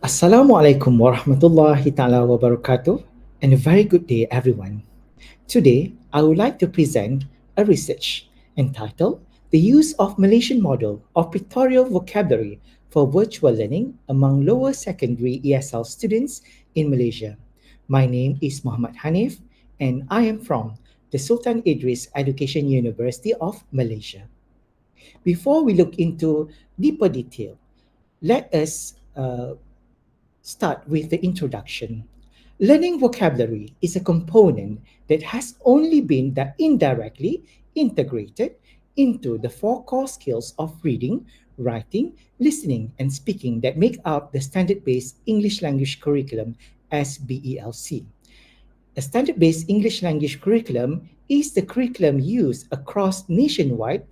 Assalamualaikum warahmatullahi ta'ala wabarakatuh, and a very good day everyone. Today, I would like to present a research entitled The Use of Malaysian Model of Pictorial Vocabulary for Virtual Learning Among Lower Secondary ESL Students in Malaysia. My name is Mohd Haniff and I am from the Sultan Idris Education University of Malaysia. Before we look into deeper detail, let us start with the introduction. Learning vocabulary is a component that has only been indirectly integrated into the four core skills of reading, writing, listening, and speaking that make up the standard-based English language curriculum SBELC. A standard-based English language curriculum is the curriculum used across nationwide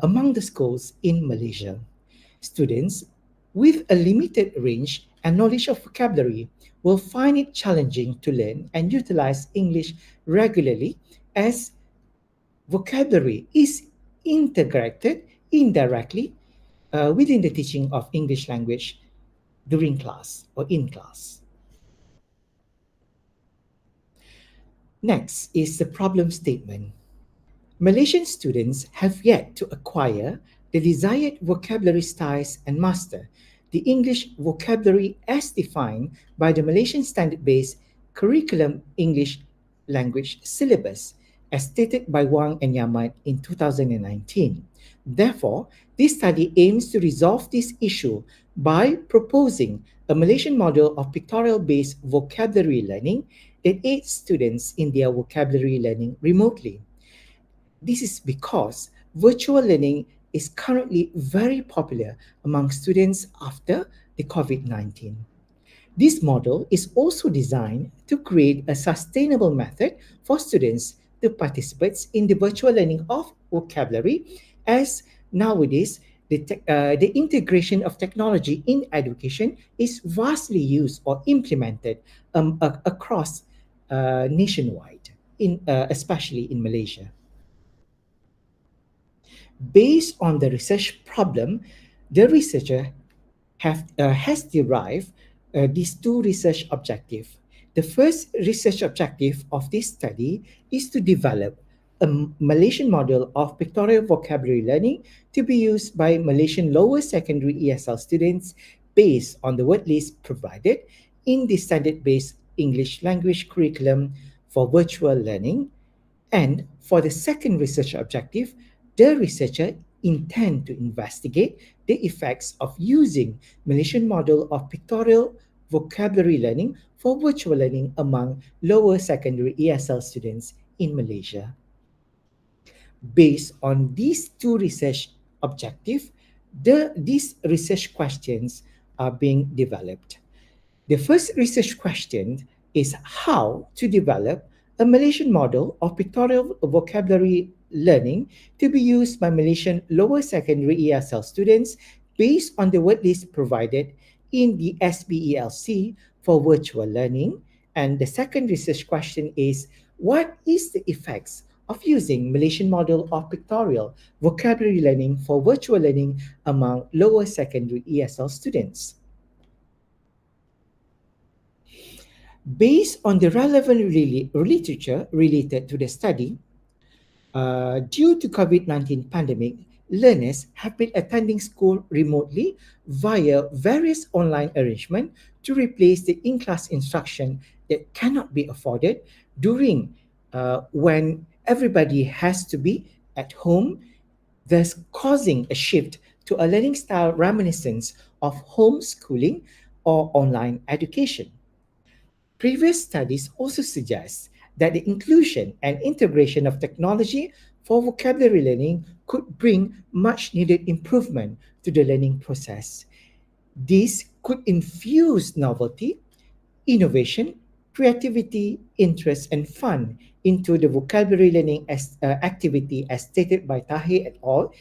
among the schools in Malaysia. Students with a limited range and knowledge of vocabulary will find it challenging to learn and utilize English regularly as vocabulary is integrated indirectly within the teaching of English language during class or in class. Next is the problem statement. Malaysian students have yet to acquire the desired vocabulary styles and master the English vocabulary as defined by the Malaysian standard-based curriculum English language syllabus as stated by Wang and Yamat in 2019. Therefore, this study aims to resolve this issue by proposing a Malaysian model of pictorial-based vocabulary learning that aids students in their vocabulary learning remotely. This is because virtual learning is currently very popular among students after the COVID-19. This model is also designed to create a sustainable method for students to participate in the virtual learning of vocabulary, as nowadays the integration of technology in education is vastly used or implemented across nationwide, especially in Malaysia. Based on the research problem, the researcher has derived these two research objectives. The first research objective of this study is to develop a Malaysian model of pictorial vocabulary learning to be used by Malaysian lower secondary ESL students based on the word list provided in the standard-based English language curriculum for virtual learning. And for the second research objective, the researcher intend to investigate the effects of using Malaysian model of pictorial vocabulary learning for virtual learning among lower secondary ESL students in Malaysia. Based on these two research objectives, these research questions are being developed. The first research question is how to develop a Malaysian model of pictorial vocabulary learning to be used by Malaysian lower secondary ESL students based on the word list provided in the SBELC for virtual learning. And the second research question is what is the effects of using Malaysian model of pictorial vocabulary learning for virtual learning among lower secondary ESL students? Based on the relevant literature related to the study, due to COVID-19 pandemic, learners have been attending school remotely via various online arrangements to replace the in-class instruction that cannot be afforded during when everybody has to be at home, thus causing a shift to a learning style reminiscent of homeschooling or online education. Previous studies also suggest that the inclusion and integration of technology for vocabulary learning could bring much needed improvement to the learning process. This could infuse novelty, innovation, creativity, interest, and fun into the vocabulary learning activity as stated by Tahir et al.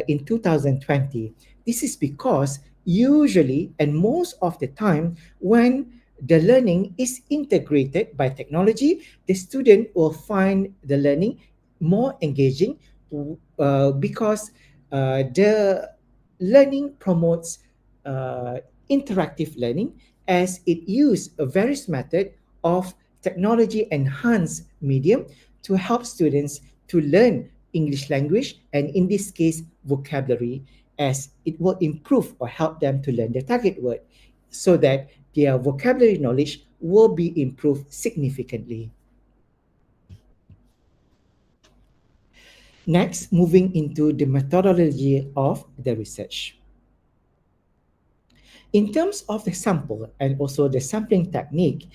In 2020. This is because usually and most of the time when the learning is integrated by technology, the student will find the learning more engaging because the learning promotes interactive learning as it used a various method of technology enhanced medium to help students to learn English language and in this case vocabulary as it will improve or help them to learn the target word so that their vocabulary knowledge will be improved significantly. Next, moving into the methodology of the research. In terms of the sample and also the sampling technique,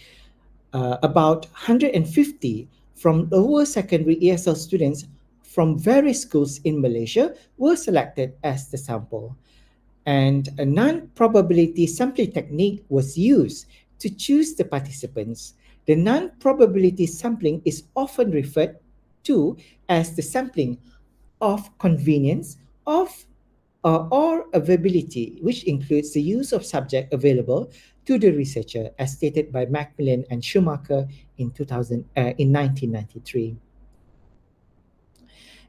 about 150 from lower secondary ESL students from various schools in Malaysia were selected as the sample. And a non-probability sampling technique was used to choose the participants. The non-probability sampling is often referred to as the sampling of convenience of or availability, which includes the use of subject available to the researcher, as stated by Macmillan and Schumacher in 1993.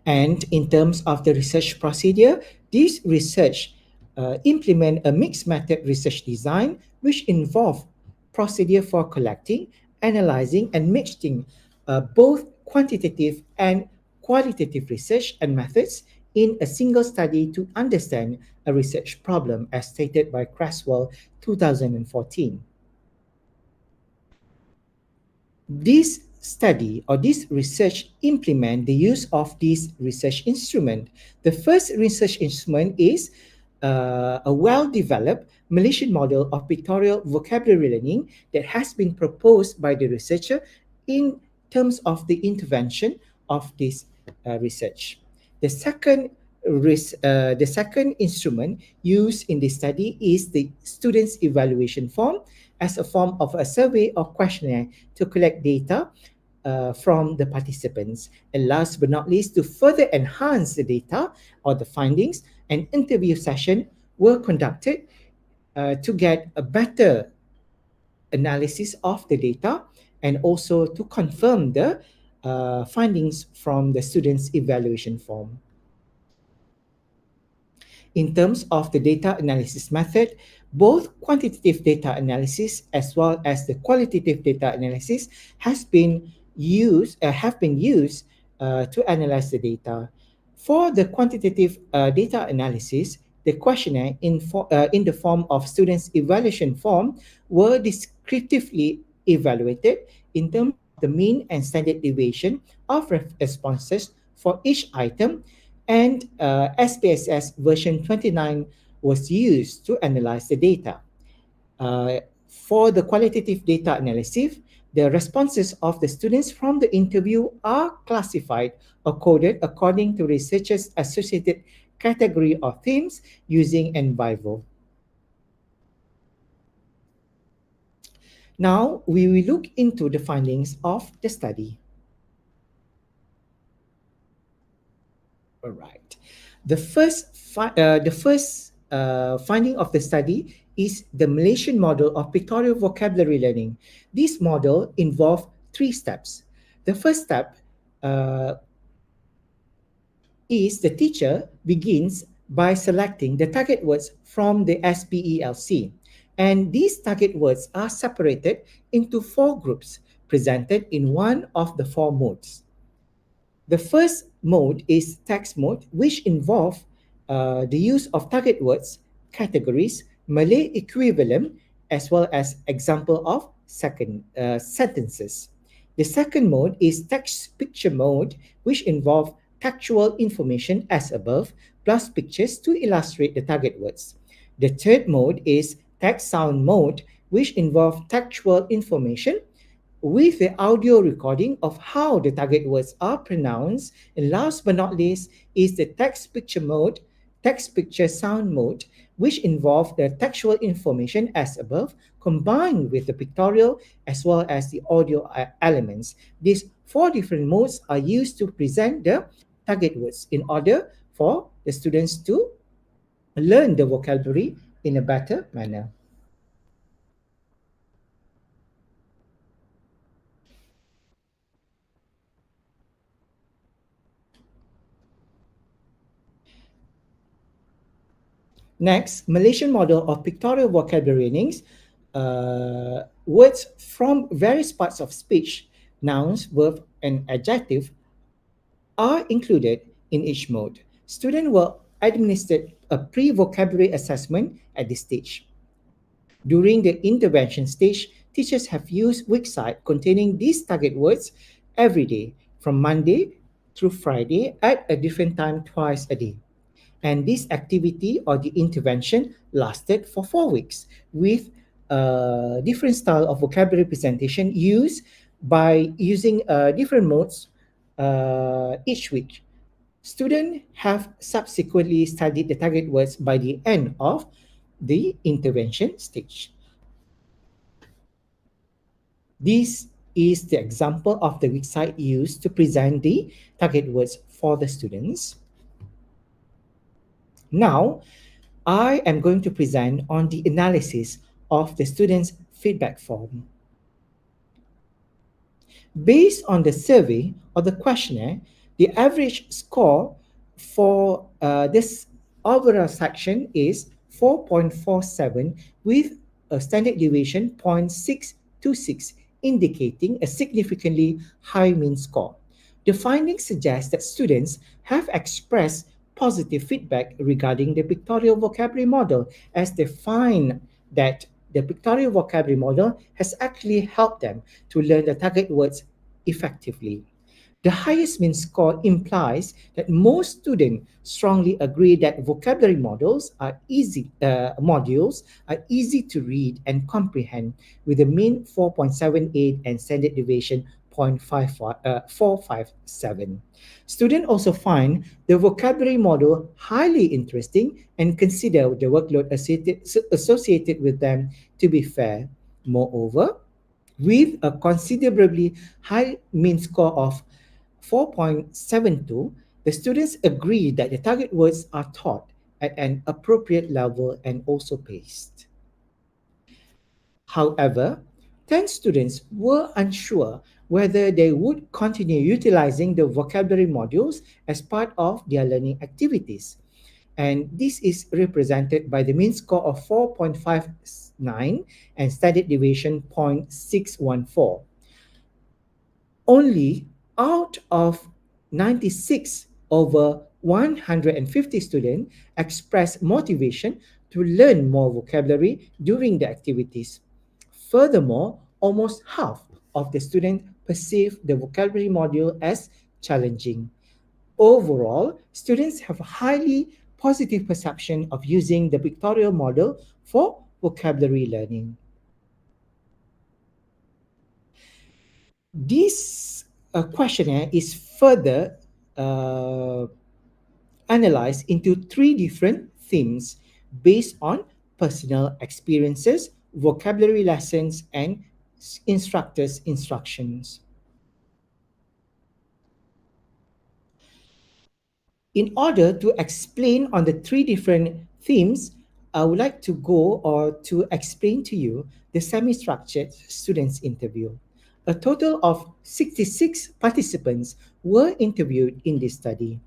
And in terms of the research procedure, this research implement a mixed method research design, which involve procedure for collecting, analyzing, and mixing both quantitative and qualitative research and methods in a single study to understand a research problem, as stated by Creswell 2014. This study or this research implement the use of this research instrument. The first research instrument is a well-developed Malaysian model of pictorial vocabulary learning that has been proposed by the researcher in terms of the intervention of this research. The second the second instrument used in this study is the students' evaluation form as a form of a survey or questionnaire to collect data from the participants. And last but not least, to further enhance the data or the findings, an interview session were conducted to get a better analysis of the data and also to confirm the findings from the students' evaluation form. In terms of the data analysis method, both quantitative data analysis as well as the qualitative data analysis have been used to analyze the data. For the quantitative data analysis, the questionnaire in the form of students' evaluation form were descriptively evaluated in terms of the mean and standard deviation of responses for each item, and SPSS version 29 was used to analyze the data. For the qualitative data analysis, the responses of the students from the interview are classified or coded according to researchers' associated category or themes using NVivo. Now, we will look into the findings of the study. All right. The first finding of the study is the Malaysian model of pictorial vocabulary learning. This model involved three steps. The first step uh, is the teacher begins by selecting the target words from the SPELC. And these target words are separated into four groups presented in one of the four modes. The first mode is text mode, which involve the use of target words, categories, Malay equivalent, as well as example of sentences. The second mode is text picture mode, which involve textual information as above, plus pictures to illustrate the target words. The third mode is text sound mode, which involve textual information with the audio recording of how the target words are pronounced. And last but not least is the text picture sound mode, which involve the textual information as above combined with the pictorial as well as the audio elements. These four different modes are used to present the target words in order for the students to learn the vocabulary in a better manner. Next, Malaysian model of pictorial vocabulary learnings. Words from various parts of speech, nouns, verb, and adjective are included in each mode. Students were administered a pre-vocabulary assessment at this stage. During the intervention stage, teachers have used website containing these target words every day from Monday through Friday at a different time twice a day. And this activity or the intervention lasted for 4 weeks with a different style of vocabulary presentation used by using different modes each week. Students have subsequently studied the target words by the end of the intervention stage. This is the example of the website used to present the target words for the students. Now, I am going to present on the analysis of the students' feedback form. Based on the survey or the questionnaire, the average score for this overall section is 4.47 with a standard deviation 0.626, indicating a significantly high mean score. The findings suggest that students have expressed positive feedback regarding the pictorial vocabulary model, as they find that the pictorial vocabulary model has actually helped them to learn the target words effectively. The highest mean score implies that most students strongly agree that vocabulary modules are easy to read and comprehend, with a mean 4.78 and standard deviation 0.457. Students also find the vocabulary model highly interesting and consider the workload associated with them to be fair. Moreover, with a considerably high mean score of 4.72, the students agree that the target words are taught at an appropriate level and also paced. However, 10 students were unsure whether they would continue utilizing the vocabulary modules as part of their learning activities. And this is represented by the mean score of 4.59 and standard deviation 0.614. Only out of 96 over 150 students expressed motivation to learn more vocabulary during the activities. Furthermore, almost half of the students perceive the vocabulary module as challenging. Overall, students have a highly positive perception of using the pictorial model for vocabulary learning. This questionnaire is further uh, analyzed into three different themes based on personal experiences, vocabulary lessons, and instructors' instructions. In order to explain on the three different themes, I would like to go or to explain to you the semi-structured students interview. A total of 66 participants were interviewed in this study.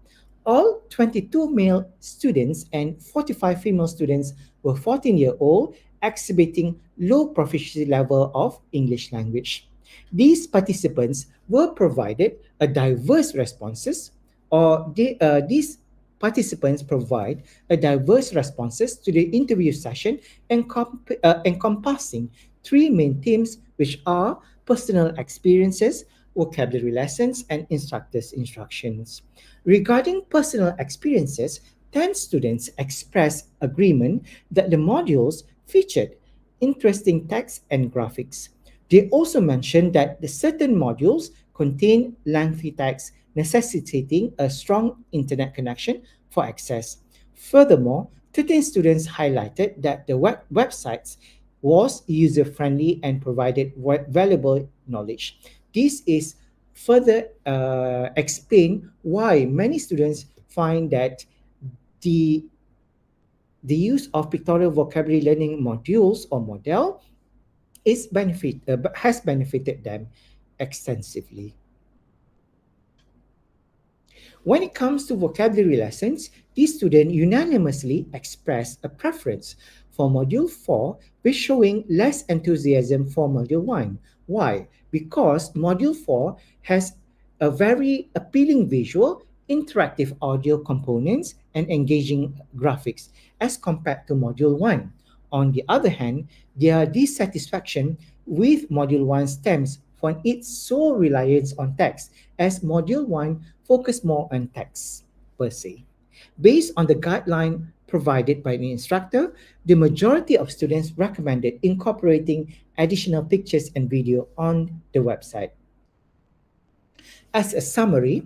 All 22 male students and 45 female students were 14-year-old, exhibiting low proficiency level of English language. These participants were provided a diverse responses, or these participants provide a diverse responses to the interview session encompassing three main themes, which are personal experiences, vocabulary lessons, and instructors' instructions. Regarding personal experiences, 10 students expressed agreement that the modules featured interesting text and graphics. They also mentioned that the certain modules contain lengthy text necessitating a strong internet connection for access. Furthermore, 13 students highlighted that the websites was user-friendly and provided valuable knowledge. This is further explain why many students find that the the use of pictorial vocabulary learning modules or model has benefited them extensively. When it comes to vocabulary lessons, these students unanimously expressed a preference for Module 4, with showing less enthusiasm for Module 1. Why? Because Module 4 has a very appealing visual, interactive audio components, and engaging graphics as compared to Module 1. On the other hand, their dissatisfaction with Module 1 stems from its sole reliance on text, as Module 1 focused more on text per se. Based on the guideline provided by the instructor, the majority of students recommended incorporating additional pictures and video on the website. As a summary,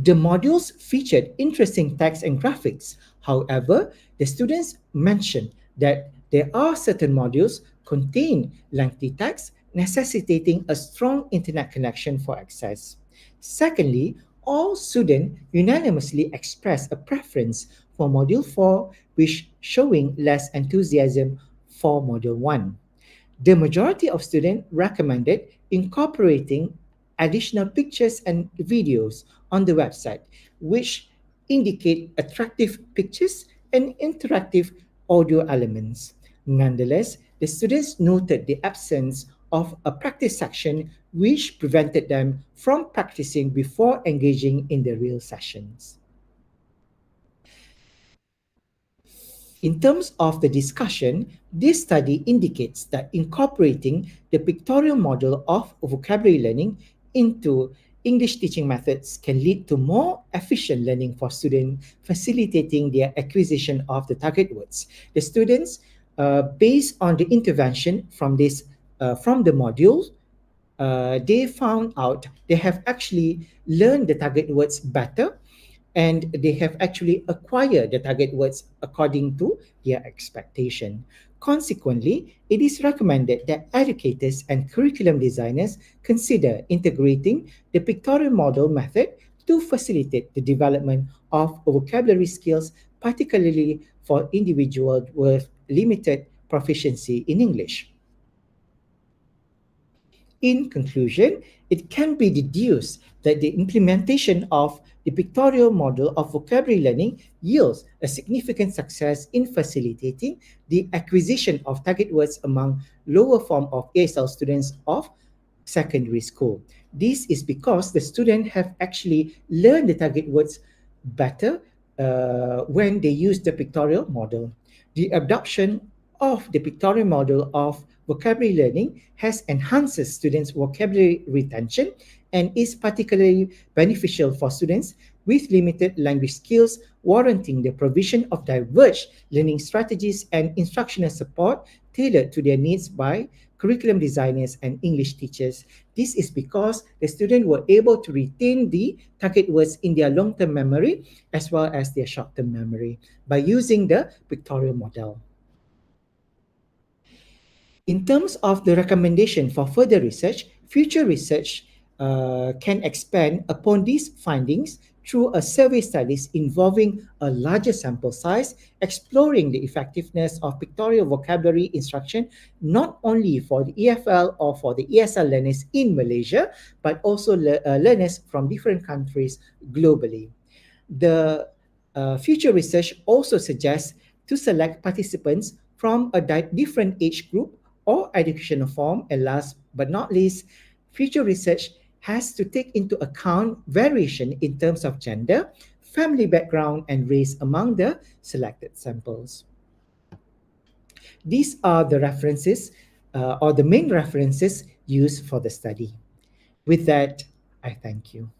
the modules featured interesting text and graphics. However, the students mentioned that there are certain modules contain lengthy text necessitating a strong internet connection for access. Secondly, all students unanimously expressed a preference for Module 4, which showing less enthusiasm for Module 1. The majority of students recommended incorporating additional pictures and videos on the website, which indicate attractive pictures and interactive audio elements. Nonetheless, the students noted the absence of a practice section, which prevented them from practicing before engaging in the real sessions. In terms of the discussion, this study indicates that incorporating the pictorial model of vocabulary learning into English teaching methods can lead to more efficient learning for students, facilitating their acquisition of the target words. The students, based on the intervention from the modules, they found out they have actually learned the target words better, and they have actually acquired the target words according to their expectation. Consequently, it is recommended that educators and curriculum designers consider integrating the pictorial model method to facilitate the development of vocabulary skills, particularly for individuals with limited proficiency in English. In conclusion, it can be deduced that the implementation of the pictorial model of vocabulary learning yields a significant success in facilitating the acquisition of target words among lower form of ESL students of secondary school. This is because the students have actually learned the target words better when they use the pictorial model. The adoption of the pictorial model of vocabulary learning has enhanced students' vocabulary retention and is particularly beneficial for students with limited language skills, warranting the provision of diverse learning strategies and instructional support tailored to their needs by curriculum designers and English teachers. This is because the student were able to retain the target words in their long-term memory as well as their short-term memory by using the pictorial model. In terms of the recommendation for further research, future research can expand upon these findings through a survey studies involving a larger sample size, exploring the effectiveness of pictorial vocabulary instruction not only for the EFL or for the ESL learners in Malaysia, but also learners from different countries globally. The future research also suggests to select participants from a different age group or educational form. And last but not least, future research has to take into account variation in terms of gender, family background, and race among the selected samples. These are the references or the main references used for the study. With that, I thank you.